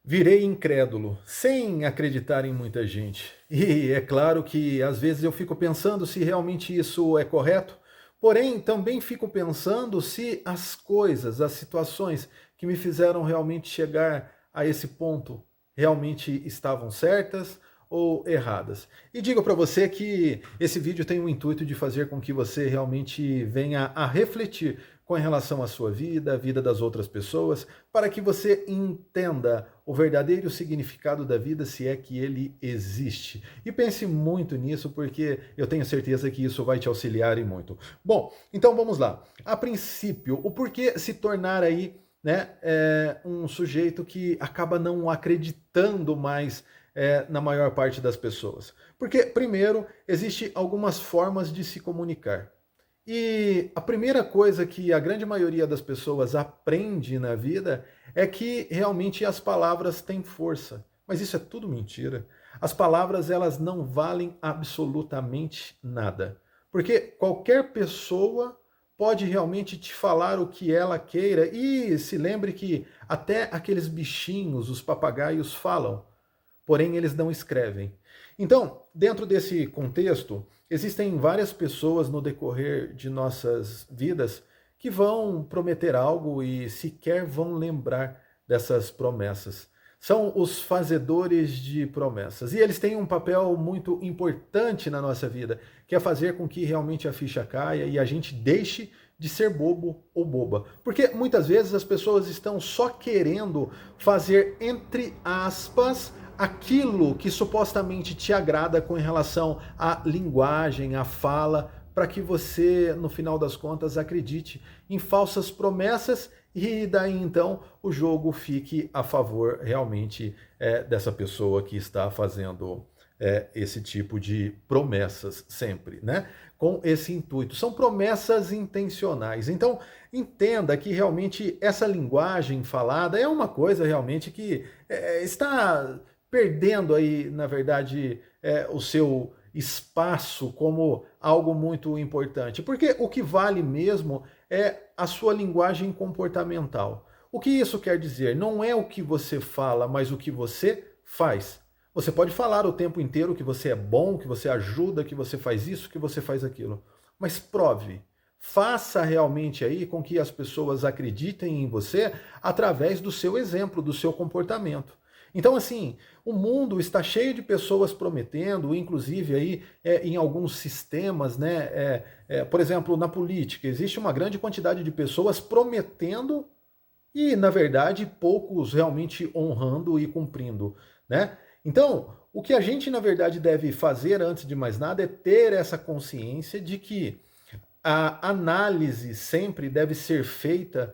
Virei incrédulo, sem acreditar em muita gente. E é claro que às vezes eu fico pensando se realmente isso é correto, porém também fico pensando se as coisas, as situações que me fizeram realmente chegar a esse ponto realmente estavam certas ou erradas. E digo para você que esse vídeo tem o intuito de fazer com que você realmente venha a refletir com relação à sua vida, à vida das outras pessoas, para que você entenda o verdadeiro significado da vida, se é que ele existe. E pense muito nisso, porque eu tenho certeza que isso vai te auxiliar e muito. Bom, então vamos lá. A princípio, o porquê se tornar aí, né, um sujeito que acaba não acreditando mais na maior parte das pessoas? Porque, primeiro, existe algumas formas de se comunicar. E a primeira coisa que a grande maioria das pessoas aprende na vida é que realmente as palavras têm força. Mas isso é tudo mentira. As palavras, elas não valem absolutamente nada. Porque qualquer pessoa pode realmente te falar o que ela queira, e se lembre que até aqueles bichinhos, os papagaios, falam, porém eles não escrevem. Então, dentro desse contexto, existem várias pessoas no decorrer de nossas vidas que vão prometer algo e sequer vão lembrar dessas promessas. São os fazedores de promessas. E eles têm um papel muito importante na nossa vida, que é fazer com que realmente a ficha caia e a gente deixe de ser bobo ou boba. Porque muitas vezes as pessoas estão só querendo fazer, entre aspas, aquilo que supostamente te agrada com relação à linguagem, à fala, para que você, no final das contas, acredite em falsas promessas e daí então o jogo fique a favor realmente dessa pessoa que está fazendo esse tipo de promessas sempre, né? Com esse intuito. São promessas intencionais. Então, entenda que realmente essa linguagem falada é uma coisa realmente que está perdendo aí, na verdade, o seu espaço como algo muito importante. Porque o que vale mesmo é a sua linguagem comportamental. O que isso quer dizer? Não é o que você fala, mas o que você faz. Você pode falar o tempo inteiro que você é bom, que você ajuda, que você faz isso, que você faz aquilo. Mas prove. Faça realmente aí com que as pessoas acreditem em você através do seu exemplo, do seu comportamento. Então, assim, o mundo está cheio de pessoas prometendo, inclusive aí em alguns sistemas, né? Por exemplo, na política, existe uma grande quantidade de pessoas prometendo e, na verdade, poucos realmente honrando e cumprindo, né? Então, o que a gente, na verdade, deve fazer antes de mais nada é ter essa consciência de que a análise sempre deve ser feita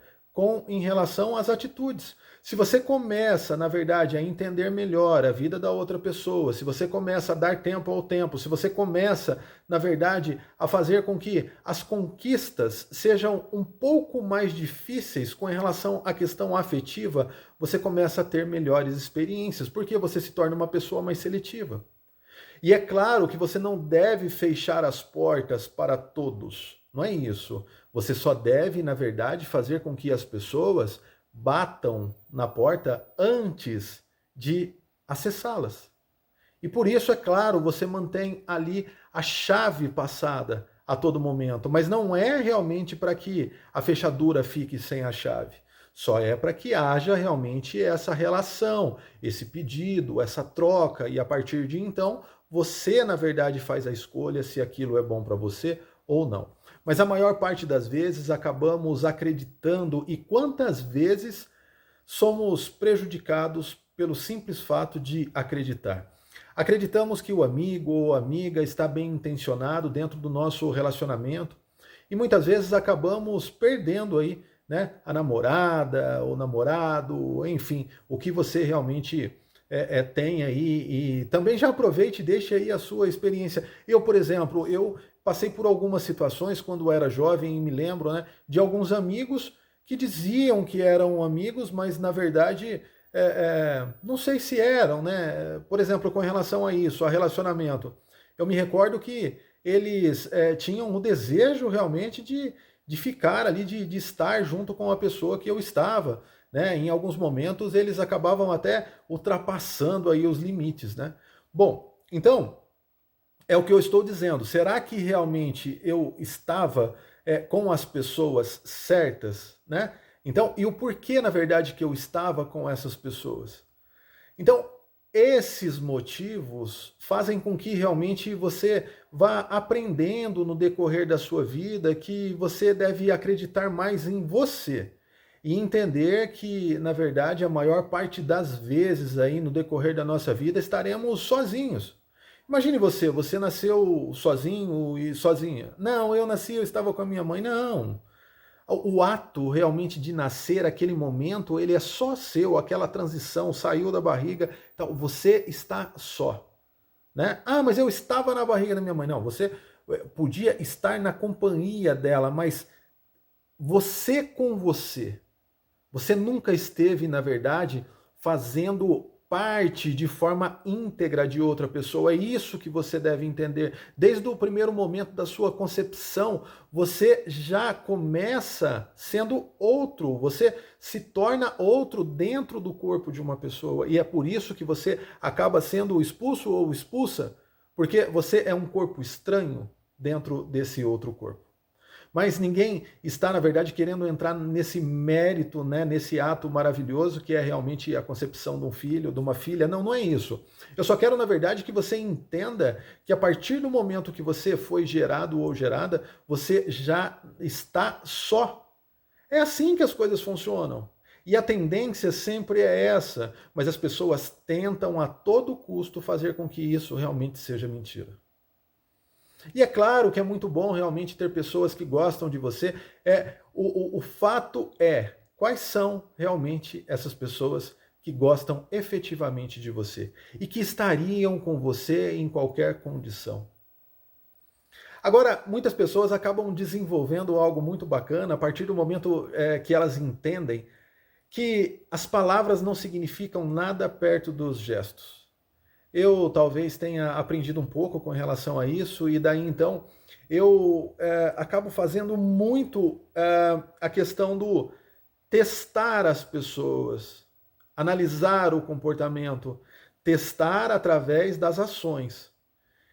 em relação às atitudes. Se você começa, na verdade, a entender melhor a vida da outra pessoa, se você começa a dar tempo ao tempo, se você começa, na verdade, a fazer com que as conquistas sejam um pouco mais difíceis com relação à questão afetiva, você começa a ter melhores experiências, porque você se torna uma pessoa mais seletiva. E é claro que você não deve fechar as portas para todos. Não é isso. Você só deve, na verdade, fazer com que as pessoas batam na porta antes de acessá-las. E por isso, é claro, você mantém ali a chave passada a todo momento, mas não é realmente para que a fechadura fique sem a chave. Só é para que haja realmente essa relação, esse pedido, essa troca, e a partir de então, você, na verdade, faz a escolha se aquilo é bom para você ou não. Mas a maior parte das vezes acabamos acreditando, e quantas vezes somos prejudicados pelo simples fato de acreditar. Acreditamos que o amigo ou amiga está bem intencionado dentro do nosso relacionamento e muitas vezes acabamos perdendo aí, né, a namorada, o namorado, enfim, o que você realmente tem aí. E também já aproveite e deixe aí a sua experiência. Eu, por exemplo, eu passei por algumas situações quando era jovem e me lembro, né, de alguns amigos que diziam que eram amigos, mas na verdade não sei se eram, né? Por exemplo, com relação a isso, a relacionamento. Eu me recordo que eles tinham o desejo realmente de ficar ali, de estar junto com a pessoa que eu estava. né? Em alguns momentos eles acabavam até ultrapassando aí os limites, né? Bom, então é o que eu estou dizendo. Será que realmente eu estava com as pessoas certas, né? Então, e o porquê, na verdade, que eu estava com essas pessoas? Então, esses motivos fazem com que realmente você vá aprendendo no decorrer da sua vida que você deve acreditar mais em você e entender que, na verdade, a maior parte das vezes aí no decorrer da nossa vida estaremos sozinhos. Imagine você, você nasceu sozinho e sozinha. Não, eu nasci, eu estava com a minha mãe. Não. O ato realmente de nascer, aquele momento, ele é só seu, aquela transição, saiu da barriga, então você está só, né? Ah, mas eu estava na barriga da minha mãe. Não, você podia estar na companhia dela, mas você com você. Você nunca esteve, na verdade, fazendo parte de forma íntegra de outra pessoa. É isso que você deve entender. Desde o primeiro momento da sua concepção, você já começa sendo outro. Você se torna outro dentro do corpo de uma pessoa. E é por isso que você acaba sendo expulso ou expulsa, porque você é um corpo estranho dentro desse outro corpo. Mas ninguém está, na verdade, querendo entrar nesse mérito, né, nesse ato maravilhoso que é realmente a concepção de um filho, de uma filha. Não, não é isso. Eu só quero, na verdade, que você entenda que a partir do momento que você foi gerado ou gerada, você já está só. É assim que as coisas funcionam. E a tendência sempre é essa, mas as pessoas tentam a todo custo fazer com que isso realmente seja mentira. E é claro que é muito bom realmente ter pessoas que gostam de você. O fato é, quais são realmente essas pessoas que gostam efetivamente de você e que estariam com você em qualquer condição. Agora, muitas pessoas acabam desenvolvendo algo muito bacana a partir do momento que elas entendem que as palavras não significam nada perto dos gestos. Eu talvez tenha aprendido um pouco com relação a isso, e daí então eu acabo fazendo muito a questão do testar as pessoas, analisar o comportamento, testar através das ações.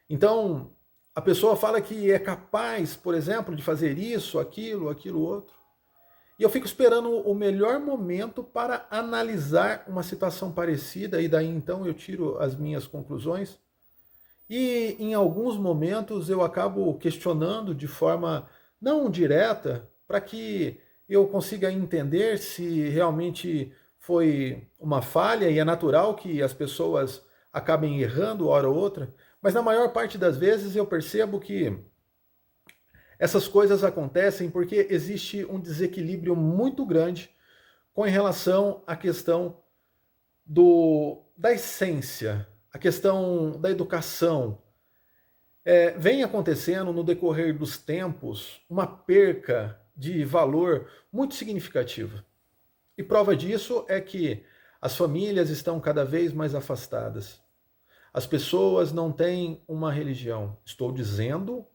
Então, a pessoa fala que é capaz, por exemplo, de fazer isso, aquilo, outro. E eu fico esperando o melhor momento para analisar uma situação parecida, e daí então eu tiro as minhas conclusões. E em alguns momentos eu acabo questionando de forma não direta, para que eu consiga entender se realmente foi uma falha, e é natural que as pessoas acabem errando hora ou outra, mas na maior parte das vezes eu percebo que essas coisas acontecem porque existe um desequilíbrio muito grande com relação à questão da essência, a questão da educação. Vem acontecendo no decorrer dos tempos uma perca de valor muito significativa. E prova disso é que as famílias estão cada vez mais afastadas. As pessoas não têm uma religião. Estou dizendo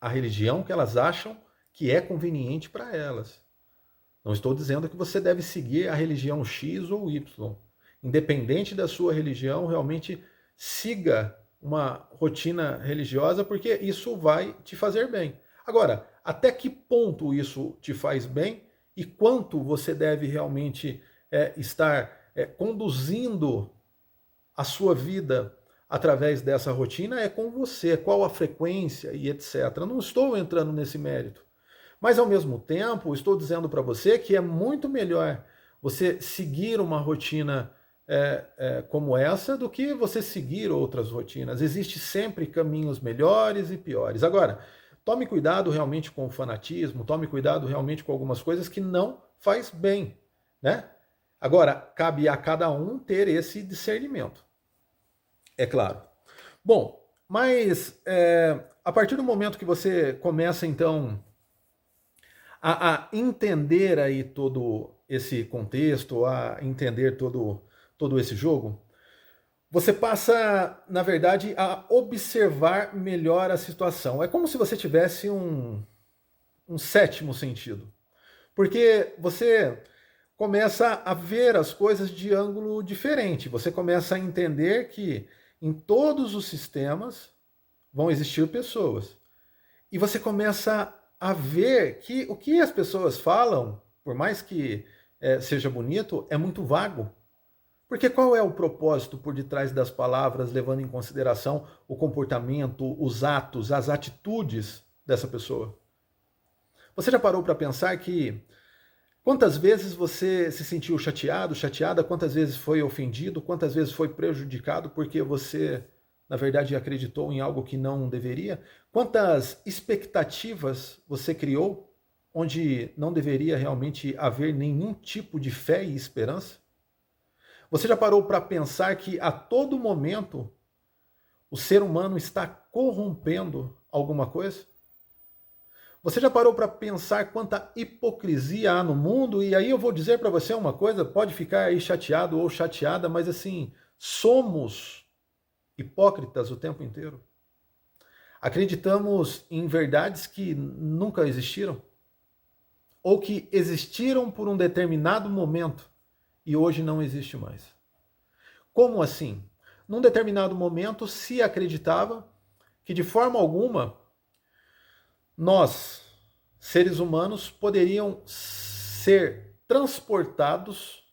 a religião que elas acham que é conveniente para elas. Não estou dizendo que você deve seguir a religião X ou Y. Independente da sua religião, realmente siga uma rotina religiosa, porque isso vai te fazer bem. Agora, até que ponto isso te faz bem e quanto você deve realmente estar conduzindo a sua vida através dessa rotina é com você, qual a frequência e etc. Não estou entrando nesse mérito. Mas ao mesmo tempo, estou dizendo para você que é muito melhor você seguir uma rotina como essa do que você seguir outras rotinas. Existem sempre caminhos melhores e piores. Agora, tome cuidado realmente com o fanatismo, tome cuidado realmente com algumas coisas que não faz bem, né? Agora, cabe a cada um ter esse discernimento. É claro. Bom, mas a partir do momento que você começa, então, a entender aí todo esse contexto, a entender todo esse jogo, você passa, na verdade, a observar melhor a situação. É como se você tivesse um sétimo sentido. Porque você começa a ver as coisas de ângulo diferente. Você começa a entender que em todos os sistemas vão existir pessoas. E você começa a ver que o que as pessoas falam, por mais que seja bonito, é muito vago. Porque qual é o propósito por detrás das palavras, levando em consideração o comportamento, os atos, as atitudes dessa pessoa? Você já parou para pensar que quantas vezes você se sentiu chateado, chateada, quantas vezes foi ofendido, quantas vezes foi prejudicado porque você, na verdade, acreditou em algo que não deveria? Quantas expectativas você criou onde não deveria realmente haver nenhum tipo de fé e esperança? Você já parou para pensar que a todo momento o ser humano está corrompendo alguma coisa? Você já parou para pensar quanta hipocrisia há no mundo? E aí eu vou dizer para você uma coisa, pode ficar aí chateado ou chateada, mas assim, somos hipócritas o tempo inteiro. Acreditamos em verdades que nunca existiram ou que existiram por um determinado momento e hoje não existe mais. Como assim? Num determinado momento se acreditava que de forma alguma nós, seres humanos, poderiam ser transportados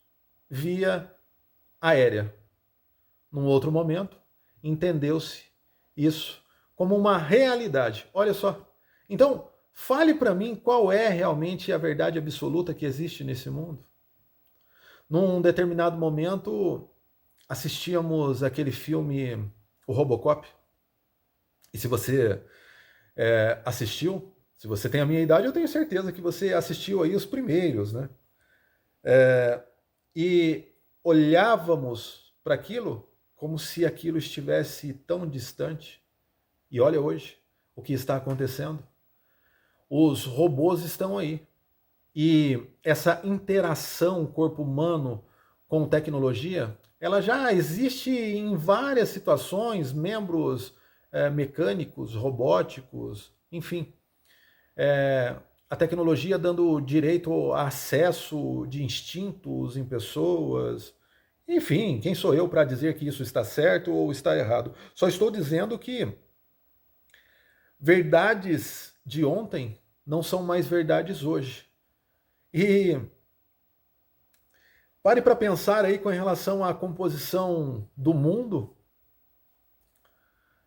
via aérea. Num outro momento, entendeu-se isso como uma realidade. Olha só. Então, fale para mim qual é realmente a verdade absoluta que existe nesse mundo. Num determinado momento, assistíamos aquele filme, o Robocop. E se você assistiu, se você tem a minha idade, eu tenho certeza que você assistiu aí os primeiros, né? E olhávamos para aquilo como se aquilo estivesse tão distante. E olha hoje o que está acontecendo. Os robôs estão aí. E essa interação corpo humano com tecnologia, ela já existe em várias situações, membros mecânicos, robóticos, enfim. A tecnologia dando direito a acesso de instintos em pessoas. Enfim, quem sou eu para dizer que isso está certo ou está errado? Só estou dizendo que verdades de ontem não são mais verdades hoje. E pare para pensar aí com relação à composição do mundo.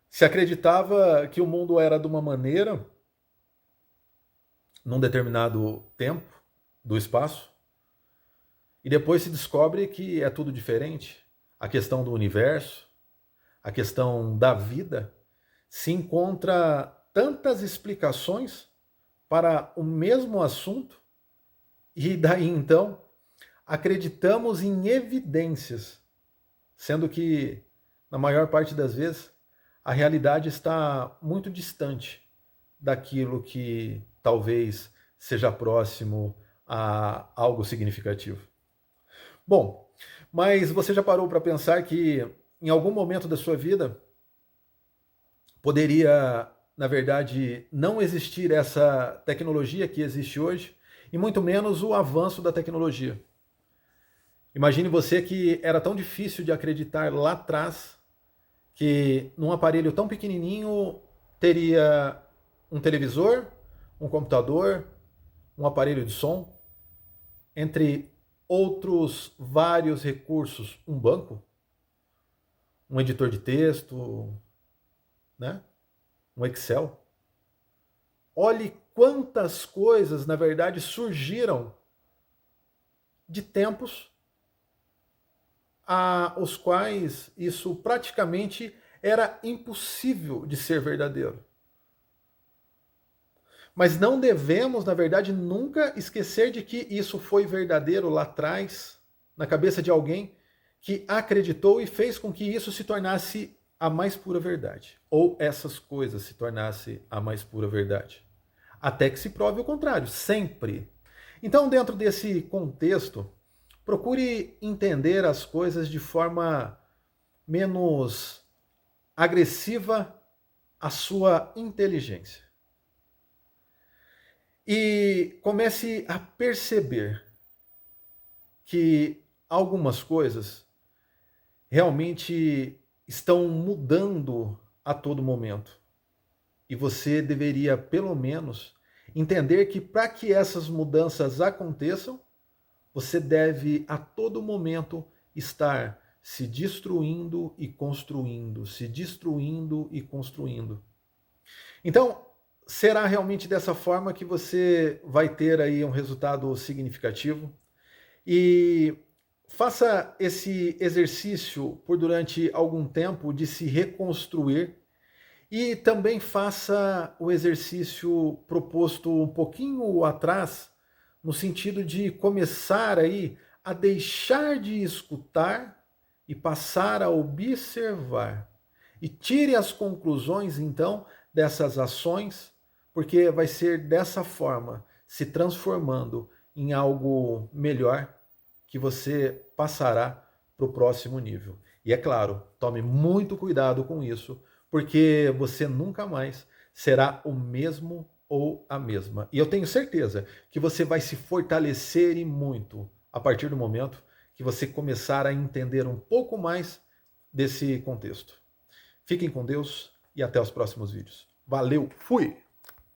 Se acreditava que o mundo era de uma maneira, num determinado tempo do espaço, e depois se descobre que é tudo diferente. A questão do universo, a questão da vida, se encontra tantas explicações para o mesmo assunto, e daí então acreditamos em evidências, sendo que, na maior parte das vezes, a realidade está muito distante daquilo que talvez seja próximo a algo significativo. Bom, mas você já parou para pensar que em algum momento da sua vida poderia, na verdade, não existir essa tecnologia que existe hoje, e muito menos o avanço da tecnologia? Imagine você que era tão difícil de acreditar lá atrás que num aparelho tão pequenininho teria um televisor, um computador, um aparelho de som, entre outros vários recursos, um banco, um editor de texto, né? Um Excel. Olhe quantas coisas, na verdade, surgiram de tempos aos quais isso praticamente era impossível de ser verdadeiro. Mas não devemos, na verdade, nunca esquecer de que isso foi verdadeiro lá atrás, na cabeça de alguém que acreditou e fez com que isso se tornasse a mais pura verdade. Ou essas coisas se tornassem a mais pura verdade. Até que se prove o contrário, sempre. Então, dentro desse contexto, procure entender as coisas de forma menos agressiva à sua inteligência. E comece a perceber que algumas coisas realmente estão mudando a todo momento. E você deveria, pelo menos, entender que para que essas mudanças aconteçam, você deve a todo momento estar se destruindo e construindo, se destruindo e construindo. Então, será realmente dessa forma que você vai ter aí um resultado significativo. E faça esse exercício por durante algum tempo de se reconstruir e também faça o exercício proposto um pouquinho atrás, no sentido de começar aí a deixar de escutar e passar a observar. E tire as conclusões então dessas ações, porque vai ser dessa forma, se transformando em algo melhor, que você passará para o próximo nível. E é claro, tome muito cuidado com isso, porque você nunca mais será o mesmo ou a mesma. E eu tenho certeza que você vai se fortalecer e muito a partir do momento que você começar a entender um pouco mais desse contexto. Fiquem com Deus e até os próximos vídeos. Valeu, fui!